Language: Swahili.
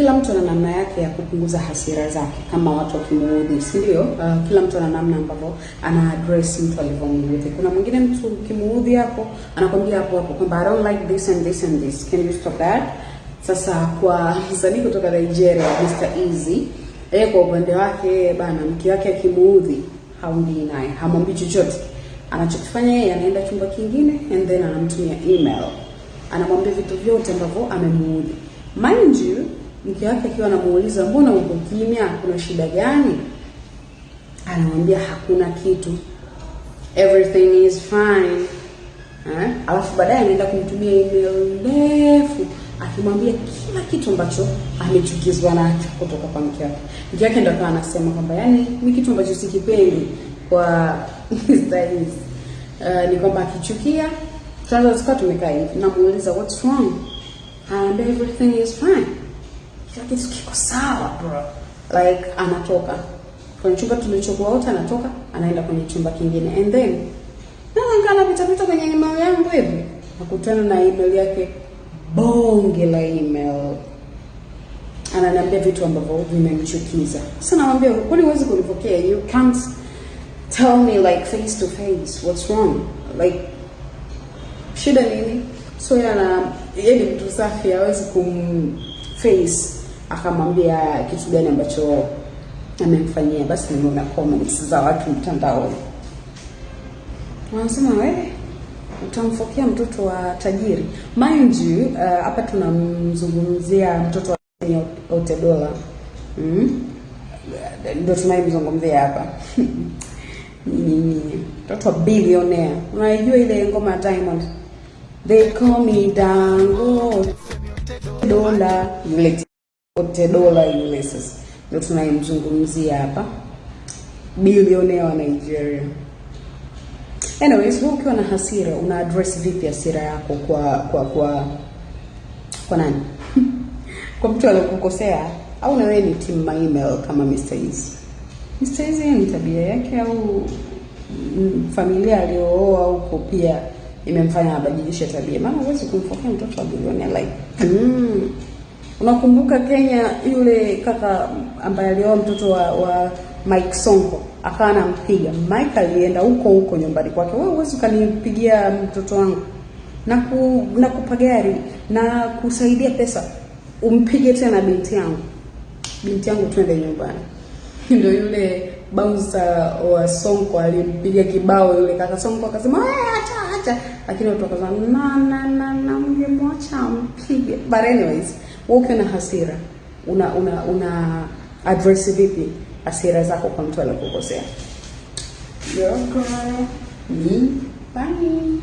kila mtu ana namna yake ya kupunguza hasira zake kama watu wakimuudhi, si ndio? Kila mtu ana namna ambavyo ana address mtu alivyomuudhi. Kuna mwingine mtu ukimuudhi hapo anakwambia hapo kwamba I don't like this and this and this, can you stop that? Sasa kwa msanii kutoka Nigeria Mr Easy, kwa upande wake bana, mke wake akimuudhi haongei naye, hamwambii chochote. Anachokifanya yeye, anaenda chumba kingine and then anamtumia email, anamwambia vitu vyote ambavyo amemuudhi. Mind you, mke wake akiwa anamuuliza mbona uko kimya, kuna shida gani, anamwambia hakuna kitu, everything is fine. Alafu baadaye anaenda kumtumia email ndefu akimwambia kila kitu ambacho amechukizwa nacho kutoka kwa mke wake. Mke wake ndio anasema kwamba yani mimi kitu ambacho sikipendi kwa Mr. Easy ni kwamba akichukia, tunaweza tumekaa hivi, namuuliza what's wrong, and everything is fine, kila kitu kiko sawa bro. Like anatoka kwenye chumba tulichokuwa wote, anatoka anaenda kwenye chumba kingine, and then naangalia pita kwenye email yangu hivi, nakutana na email yake, bonge la email, ananiambia vitu ambavyo vimemchukiza. Sasa namwambia kwani huwezi kunipokea, you can't tell me like face to face what's wrong, like shida nini? So yeye ni mtu safi, hawezi kumface akamwambia kitu gani ambacho amemfanyia. Basi nimeona comments za watu mtandaoni wanasema wewe utamfokea mtoto wa tajiri. Mind you, hapa tunamzungumzia mtoto wa Otedola. Ndio tunayemzungumzia hapa. Mtoto wa billionaire. Unajua ile ngoma ya Diamond, they call me Dango Dola, yule Otedola yule. Sasa ndio tunayemzungumzia hapa, billionaire wa Nigeria. Anyways, wewe ukiwa na hasira una address vipi hasira yako kwa nani? Kwa mtu aliyokukosea, au na wewe ni team my email kama Mr. Easy? Mr. Easy ni tabia yake au familia aliyooa huko pia imemfanya abadilishe tabia? Maana huwezi kumfokea mtoto wa billionaire like unakumbuka Kenya yule kaka ambaye alioa mtoto wa Mike Sonko akawa anampiga. Mike alienda huko nyumbani kwake, wewe huwezi kanipigia mtoto wangu na kupa gari na kusaidia pesa, umpige tena binti yangu twende nyumbani. Ndio yule bouncer wa Sonko alimpiga kibao yule kaka Sonko, akasema acha, lakini watu wakasema na ungemwacha mpige. But anyways, wewe na hasira una address vipi hasira zako kwa mtu aliyokukosea? Bye.